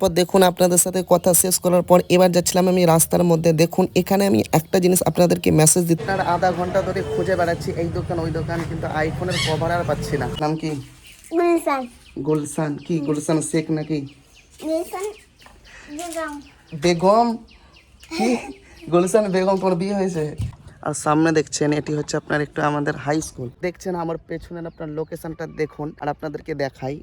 পর দেখুন আপনাদের সাথে কথা শেষ করার পর এবার যাচ্ছিলাম আমি রাস্তার মধ্যে। দেখুন এখানে আমি একটা জিনিস আপনাদেরকে মেসেজ দিতে, আপনার আধা ঘন্টা ধরে খুঁজে বেড়াচ্ছি এই দোকান ওই দোকান, কিন্তু আইফোনের কভার আর পাচ্ছি না। নাম কি? গুলশান। গুলশান কি? গুলশান শেখ নাকি? গুলশান বেগম। বেগম কি? গুলশান বেগম তোর বিয়ে হয়েছে? আর সামনে দেখছেন এটি হচ্ছে আপনার একটু আমাদের হাই স্কুল। দেখছেন আমার পেছনের আপনার লোকেশনটা দেখুন, আর আপনাদেরকে দেখাই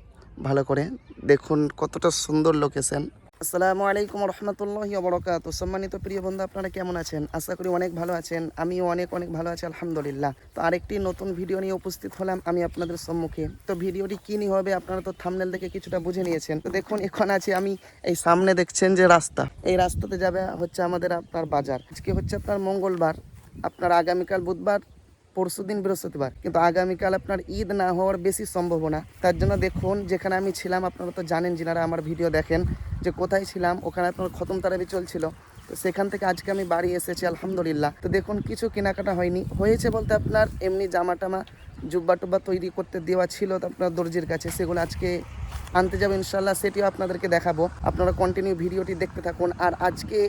ভালো করে। দেখুন কতটা সুন্দর লোকেশন। আসসালামু আলাইকুম রহমতুল্লাহি ওয়া বারাকাতুহু। সম্মানিত প্রিয় বন্ধু, আপনারা কেমন আছেন? আশা করি অনেক ভালো আছেন। আমিও অনেক ভালো আছি আলহামদুলিল্লাহ। তো আরেকটি নতুন ভিডিও নিয়ে উপস্থিত হলাম আমি আপনাদের সম্মুখে। তো ভিডিওটি কী নিয়ে হবে আপনারা তো থাম্বনেল দেখে কিছুটা বুঝে নিয়েছেন। তো দেখুন এখন আছি আমি এই সামনে দেখছেন যে রাস্তা, এই রাস্তাতে যাবে হচ্ছে আমাদের আপনার বাজার। আজকে হচ্ছে আপনার মঙ্গলবার, আপনার আগামীকাল বুধবার, পরশুদিন বৃহস্পতিবার, কিন্তু আগামীকাল আপনার ঈদ না হওয়ার বেশি সম্ভাবনা। তার জন্য দেখুন যেখানে আমি ছিলাম, আপনারা তো জানেন যারা আমার ভিডিও দেখেন যে কোথায় ছিলাম, ওখানে আপনার খতম তারাবি চলছিল। তো সেখান থেকে আজকে আমি বাড়ি এসেছি আলহামদুলিল্লাহ। তো দেখুন কিছু কেনাকাটা হয়েছে বলতে আপনার এমনি জামা টামা জুব্বা টুব্বা তৈরি করতে দেওয়া ছিল তো আপনার দর্জির কাছে, সেগুলো আজকে আনতে যাবো ইনশাল্লাহ, সেটিও আপনাদেরকে দেখাবো। আপনারা কন্টিনিউ ভিডিওটি দেখতে থাকুন। আর আজকে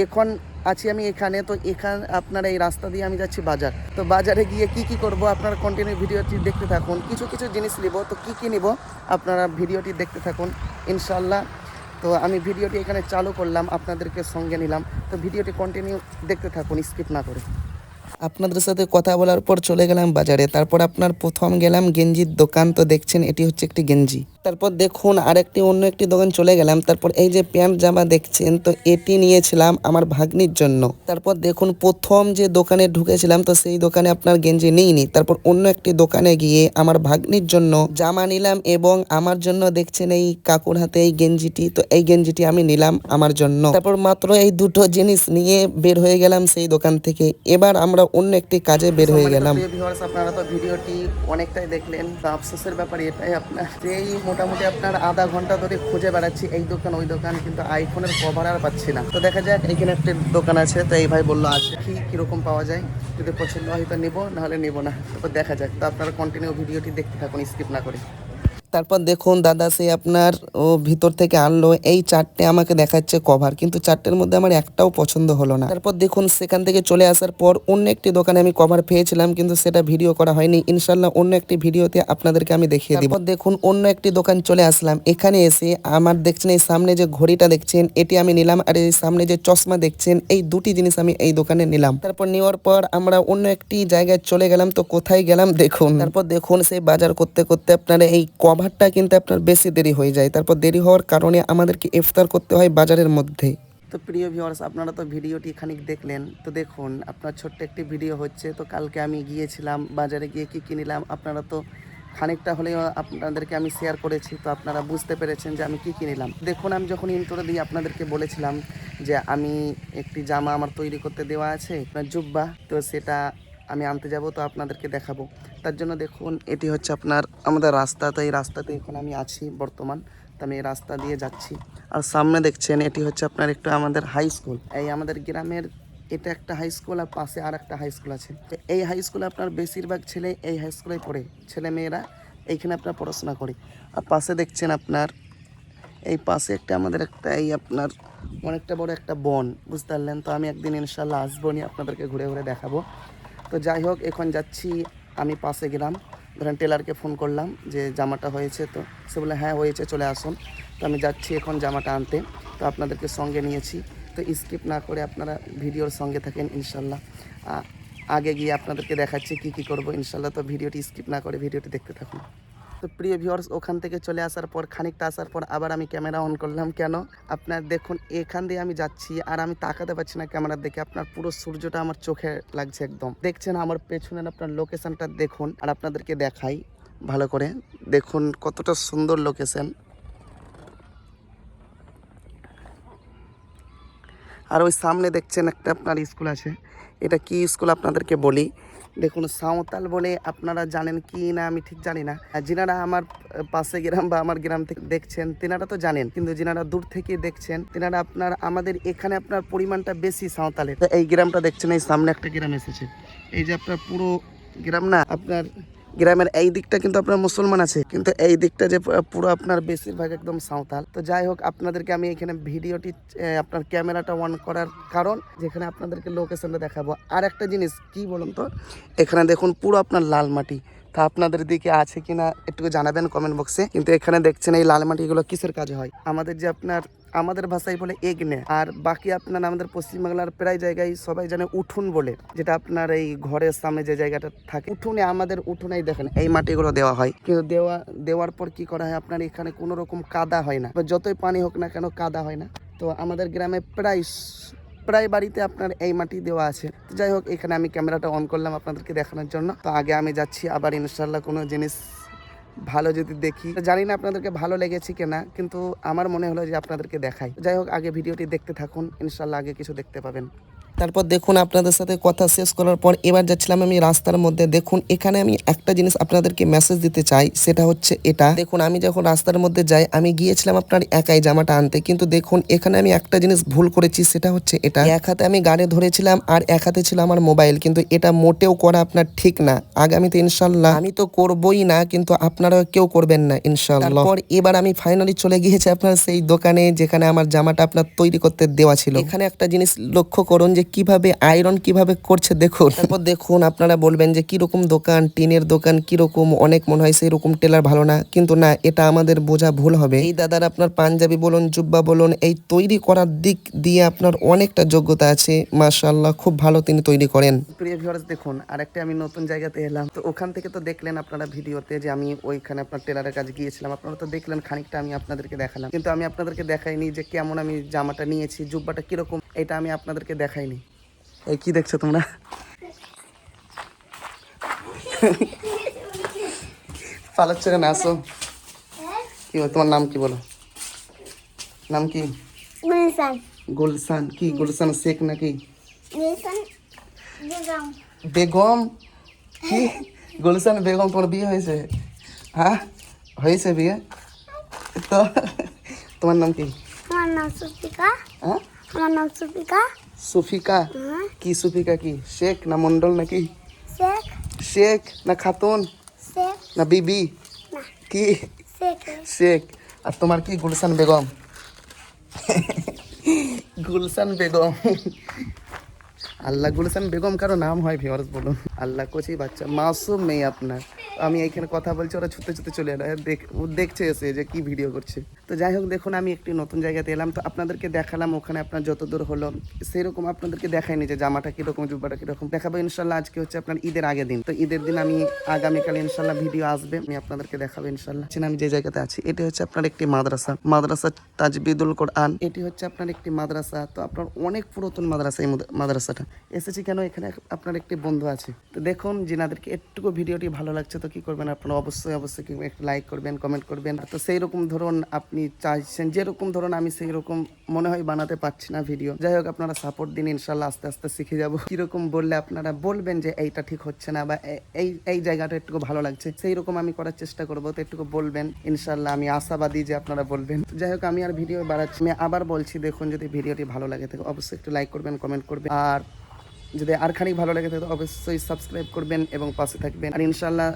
এখন আছি আমি এখানে, তো এখানে আপনারা এই রাস্তা দিয়ে আমি যাচ্ছি বাজার। তো বাজারে গিয়ে কি করব আপনারা কন্টিনিউ ভিডিওটি দেখতে থাকুন। কিছু জিনিস নিব, তো কি নিব আপনারা ভিডিওটি দেখতে থাকুন ইনশাল্লাহ। তো আমি ভিডিওটি এখানে চালু করলাম, আপনাদেরকে সঙ্গে নিলাম। তো ভিডিওটি কন্টিনিউ দেখতে থাকুন স্কিপ না করে। আপনাদের সাথে কথা বলার পর চলে গেলাম বাজারে। তারপর আপনার প্রথম গেলাম গেঞ্জির দোকান। তো দেখছেন এটি হচ্ছে একটি গেঞ্জি। তারপর দেখুন আরেকটি অন্য একটি দোকান চলে গেলাম। তারপর এই যে প্যান্ট জামা দেখছেন, তো এটি নিয়েছিলাম আমার ভাগ্নির জন্য। তারপর দেখুন প্রথম যে দোকানে ঢুকেছিলাম, তো সেই দোকানে আপনার গেঞ্জি নিইনি। তারপর অন্য একটি দোকানে গিয়ে আমার ভাগ্নির জন্য জামা নিলাম, এবং আমার জন্য দেখছেন এই কাকুর হাতে এই গেঞ্জিটি, তো এই গেঞ্জিটি আমি নিলাম আমার জন্য। তারপর মাত্র এই দুটো জিনিস নিয়ে বের হয়ে গেলাম সেই দোকান থেকে। এবার আমরা অন্য একটি কাজে বের হয়ে গেলাম। আপনারা তো ভিডিওটি অনেকটাই দেখলেন, তো আফসোসের ব্যাপার এটাই আপনার এই মোটামুটি আপনার আধা ঘন্টা ধরে খুঁজে বেড়াচ্ছি এই দোকান ওই দোকান, কিন্তু আইফোনের কভার আর পাচ্ছি না। তো দেখা যাক, এখানে একটা দোকান আছে, তো এই ভাই বললো আছে, কিরকম পাওয়া যায়, যদি পছন্দ হয় তো নিবো, নাহলে নিবো না। তারপর দেখা যাক। তো আপনারা কন্টিনিউ ভিডিওটি দেখতে থাকুন স্কিপ না করে। তারপর দেখুন দাদা সে আপনার ভিতর থেকে আনলো এই চারটে আমাকে দেখাচ্ছে কভার, কিন্তু চারটের মধ্যে আমার একটাও পছন্দ হলো না। তারপর দেখুন সেখান থেকে চলে আসার পর অন্য একটি দোকানে আমি কভার পেয়েছিলাম, কিন্তু সেটা ভিডিও করা হয়নি। ইনশাল্লাহ অন্য একটি ভিডিওতে আপনাদেরকে আমি দেখিয়ে দিব। দেখুন অন্য একটি দোকান চলে আসলাম। এখানে এসে আমার দেখছেন এই সামনে যে ঘড়িটা দেখছেন এটি আমি নিলাম, আর এই সামনে যে চশমা দেখছেন এই দুটি জিনিস আমি এই দোকানে নিলাম। তারপর নেওয়ার পর আমরা অন্য একটি জায়গায় চলে গেলাম। তো কোথায় গেলাম দেখুন। তারপর দেখুন সেই বাজার করতে করতে আপনারা এই কভারটা কিন্তু আপনার বেশি দেরি হয়ে যায়। তারপর দেরি হওয়ার কারণে আমাদেরকে ইফতার করতে হয় বাজারের মধ্যে। তো প্রিয় ভিউয়ার্স, আপনারা তো ভিডিওটি খানিক দেখলেন। তো দেখুন আপনার ছোট্ট একটি ভিডিও হচ্ছে। তো কালকে আমি গিয়েছিলাম বাজারে, গিয়ে কি নিলাম আপনারা তো খানিকটা হলেও আপনাদেরকে আমি শেয়ার করেছি। তো আপনারা বুঝতে পেরেছেন যে আমি কি নিলাম। দেখুন আমি যখন ইন্ট্রো দিয়ে আপনাদেরকে বলেছিলাম যে আমি একটি জামা আমার তৈরি করতে দেওয়া আছে আপনার জুব্বা, তো সেটা আমি আনতে যাব, তো আপনাদেরকে দেখাবো। তার জন্য দেখুন এটি হচ্ছে আপনার আমাদের রাস্তা। তো এই রাস্তাতে এখন আমি আছি বর্তমান। তো আমি এই রাস্তা দিয়ে যাচ্ছি। আর সামনে দেখছেন এটি হচ্ছে আপনার একটু আমাদের হাই স্কুল। এই আমাদের গ্রামের এটা একটা হাই স্কুল, আর পাশে আর একটা হাই স্কুল আছে। তো এই হাই স্কুলে আপনার বেশিরভাগ ছেলে এই হাই স্কুলে পড়ে, ছেলে মেয়েরা এইখানে আপনার পড়াশোনা করে। আর পাশে দেখছেন আপনার এই পাশে একটা আমাদের একটা এই আপনার অনেকটা বড় একটা বন, বুঝতে পারলেন। তো আমি একদিন ইনশাল্লাহ আসবো, নিয়ে আপনাদেরকে ঘুরে ঘুরে দেখাবো। তো যাই হোক এখন যাচ্ছি আমি পাশে গেলাম, ধরেন টেলারকে ফোন করলাম যে জামাটা হয়েছে, তো সে বলে হ্যাঁ হয়েছে চলে আসুন। তো আমি যাচ্ছি এখন জামাটা আনতে। তো আপনাদেরকে সঙ্গে নিয়েছি, তো স্কিপ না করে আপনারা ভিডিওর সঙ্গে থাকেন ইনশাল্লাহ। আগে গিয়ে আপনাদেরকে দেখাচ্ছি কি করব ইনশাল্লাহ। তো ভিডিওটি স্কিপ না করে ভিডিওটি দেখতে থাকুন। তো প্রিয় ভিউয়ার্স, ওখান থেকে চলে আসার পর খানিকটা আসার পর আবার আমি ক্যামেরা অন করলাম। কেন আপনার দেখুন এখান দিয়ে আমি যাচ্ছি আর আমি তাকাতে পারছি না ক্যামেরার দিকে। আপনার পুরো সূর্যটা আমার চোখে লাগছে একদম। দেখছেন আমার পেছনের আপনার লোকেশনটা দেখুন, আর আপনাদেরকে দেখাই ভালো করে। দেখুন কতটা সুন্দর লোকেশন। আর ওই সামনে দেখছেন একটা আপনার স্কুল আছে। এটা কি স্কুল আপনাদেরকে বলি, দেখুন সাঁওতাল বলে, আপনারা জানেন কি না আমি ঠিক জানি না। যিনারা আমার পাশে গ্রাম বা আমার গ্রাম থেকে দেখছেন তেনারা তো জানেন, কিন্তু যিনারা দূর থেকে দেখছেন তেনারা আপনার আমাদের এখানে আপনার পরিমাণটা বেশি সাঁওতালের। এই গ্রামটা দেখছেন, এই সামনে একটা গ্রাম এসেছে, এই যে আপনার পুরো গ্রাম না আপনার গ্রামের এই দিকটা কিন্তু আপনার মুসলমান আছে, কিন্তু এই দিকটা যে পুরো আপনার বেশিরভাগ একদম সাঁওতাল। তো যাই হোক, আপনাদেরকে আমি এখানে ভিডিওটি আপনার ক্যামেরাটা অন করার কারণ যেখানে আপনাদেরকে লোকেশনটা দেখাবো। আর একটা জিনিস কি বলুন তো, এখানে দেখুন পুরো আপনার লাল মাটি। তা আপনাদের দিকে আছে কিনা একটু জানাবেন কমেন্ট বক্সে। কিন্তু এখানে দেখছেন এই লাল মাটিগুলো কিসের কাজে হয়, আমাদের যে আপনার আমাদের ভাষায় বলে এগনে, আর বাকি আপনার আমাদের পশ্চিমবাংলার প্রায় জায়গায় সবাই জানে উঠুন বলে, যেটা আপনার এই ঘরের সামনে যে জায়গাটা থাকে উঠুনে, আমাদের উঠুনেই দেখেন এই মাটিগুলো দেওয়া হয়। কিন্তু দেওয়ার পর কি করা হয়, আপনার এখানে কোনো রকম কাদা হয় না, যতই পানি হোক না কেন কাদা হয় না। তো আমাদের গ্রামে প্রায় বাড়িতে আপনার এই মাটি দেওয়া আছে। তো যাই হোক, এখানে আমি ক্যামেরাটা অন করলাম আপনাদেরকে দেখানোর জন্য। তো আগে আমি যাচ্ছি, আবার ইনশাল্লাহ কোনো জিনিস ভালো যদি দেখি, জানি না আপনাদেরকে ভালো লেগেছে কিনা, কিন্তু আমার মনে হলো যে আপনাদেরকে দেখাই। যাই হোক, আগে ভিডিওটি দেখতে থাকুন, ইনশাল্লাহ আগে কিছু দেখতে পাবেন। তারপর দেখুন, আপনাদের সাথে কথা শেষ করার পর এবার যাচ্ছিলাম আমি রাস্তার মধ্যে। দেখুন এখানে আমি একটা জিনিস আপনাদেরকে মেসেজ দিতে চাই, সেটা হচ্ছে এটা। দেখুন আমি যখন রাস্তার মধ্যে যাই, আমি গিয়েছিলাম আপনার একাই জামাটা আনতে, কিন্তু দেখুন এখানে আমি একটা জিনিস ভুল করেছি, সেটা হচ্ছে এটা। এক হাতে আমি গাড়ি ধরেছিলাম আর এক হাতে ছিল আমার মোবাইল, কিন্তু এটা মোটেও করা আপনার ঠিক না। আগামীতে ইনশাল্লাহ আমি তো করবই না, কিন্তু আপনারাও কেউ করবেন না ইনশাল্লাহ। তারপর এবার আমি ফাইনালি চলে গিয়েছি আপনার সেই দোকানে যেখানে আমার জামাটা আপনার তৈরি করতে দেওয়া ছিল। এখানে একটা জিনিস লক্ষ্য করুন যে কিভাবে আয়রন কিভাবে করছে দেখুন। তারপর দেখুন, আপনারা বলবেন যে কিরকম দোকান, টিনের দোকান কিরকম, অনেক মনে হয় সেই রকম টেলার ভালো না, কিন্তু না, এটা আমাদের বোঝা ভুল হবে। এই দাদার আপনার পাঞ্জাবি বলুন, জুব্বা বলুন, এই তৈরি করার দিক দিয়ে আপনার অনেকটা যোগ্যতা আছে, মাশাআল্লাহ খুব ভালো তিনি তৈরি করেন। প্রিয় ভিউয়ার্স, দেখুন আরেকটা আমি নতুন জায়গাতে এলাম। তো ওখান থেকে তো দেখলেন আপনারা ভিডিওতে যে আমি ওইখানে আপনার টেলারের কাছে গিয়েছিলাম, আপনারা তো দেখলেন খানিকটা আমি আপনাদেরকে দেখালাম, কিন্তু আমি আপনাদেরকে দেখাইনি যে কেমন আমি জামাটা নিয়েছি, জুব্বাটা কিরকম, এটা আমি আপনাদেরকে দেখাইনি। এই কি দেখছো তোমরা? পালাচ্ছ কেন? আসো। কি তোমার নাম কি বলো? নাম কি? গুলশান। গুলশান কি? গুলশান শেখ নাকি? গুলশান বেগম। বেগম কি? গুলশান বেগম তোমার বিয়ে হয়েছে? হ্যাঁ হয়েছে বিয়ে। তো তোমার নাম কি? আমার নাম সুফিকা। হ্যাঁ আমার নাম সুফিকা। সুফিকা কি? সুফিকা কি শেখ না মন্ডল নাকি? শেখ। শেখ না খাতুন শেখ না বিবি? না কি? শেখ। শেখ। আর তোমার কি? গুলশান বেগম। গুলশান বেগম। আল্লাহ, গুলশান বেগম কারো নাম হয় ভিউয়ার্স বলুন? আল্লাহ, কোচি বাচ্চা মাসুম নেই আপনার। আমি এইখানে কথা বলছি, ওরা ছুটতে ছুটতে চলে এলো, দেখছে এসে যে কি ভিডিও করছে। তো যাই হোক, দেখুন আমি একটি নতুন জায়গাতে এলাম, তো আপনাদেরকে দেখালাম। ওখানে আপনার যতদূর হলো সেরকম আপনাদেরকে দেখায়নি যে জামাটা কীরকম, জুব্বাটা কীরকম। দেখাবো ইনশাল্লাহ। আজকে হচ্ছে আপনার ঈদের আগের দিন, তো ঈদের দিন আমি আগামীকাল ইনশাল্লাহ ভিডিও আসবে, আমি আপনাদেরকে দেখাবো ইনশাল্লাহ। আমি যে জায়গাতে আছি এটি হচ্ছে আপনার একটি মাদ্রাসা তাজবিদুল কোরআন। এটি হচ্ছে আপনার একটি মাদ্রাসা। তো আপনার অনেক পুরাতন মাদ্রাসা এই মাদ্রাসাটা। এসেছি কেন, এখানে আপনার একটি বন্ধু আছে। তো দেখুন, যিনাদেরকে একটুকু ভিডিওটি ভালো লাগছে তো কি করবেন আপনারা, অবশ্যই একটু লাইক করবেন, কমেন্ট করবেন। তো সেই রকম ধরুন আপনি চাইছেন যেরকম ধরুন, আমি সেই রকম মনে হয় বানাতে পারছি না ভিডিও। যাই হোক, আপনারা সাপোর্ট দিন, ইনশাল্লাহ আস্তে আস্তে শিখে যাবো। কিরকম বললে আপনারা বলবেন যে এইটা ঠিক হচ্ছে না, বা এই জায়গাটা একটু ভালো লাগছে, সেই রকম আমি করার চেষ্টা করবো। তো একটু বলবেন, ইনশাল্লাহ আমি আশাবাদী যে আপনারা বলবেন। যাই হোক, আমি আর ভিডিও বাড়াচ্ছি, আমি আবার বলছি, দেখুন যদি ভিডিওটি ভালো লাগে থাকে অবশ্যই একটু লাইক করবেন, কমেন্ট করবেন, আর যদি আর খানিক ভালো লাগে থাকে অবশ্যই সাবস্ক্রাইব করবেন এবং পাশে থাকবেন। আর ইনশাল্লাহ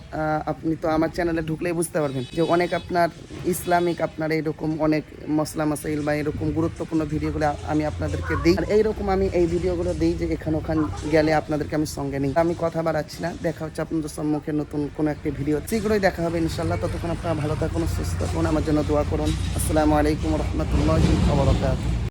আপনি তো আমার চ্যানেলে ঢুকলেই বুঝতে পারবেন যে অনেক আপনার ইসলামিক আপনার এইরকম অনেক মশলা মাসাইল বা এরকম গুরুত্বপূর্ণ ভিডিওগুলো আমি আপনাদেরকে দিই। আর এইরকম আমি এই ভিডিওগুলো দিই যে এখানে ওখানে গেলে আপনাদেরকে আমি সঙ্গে নিই। আমি কথা বাড়াচ্ছি না, দেখা হচ্ছে আপনাদের সম্মুখে নতুন কোনো একটি ভিডিও, শীঘ্রই দেখা হবে ইনশাল্লাহ। ততক্ষণ আপনারা ভালো থাকুন, সুস্থ থাকুন, আমার জন্য দোয়া করুন। আসসালামু আলাইকুম রহমতুল্লাহি ওয়া বারাকাতুহু।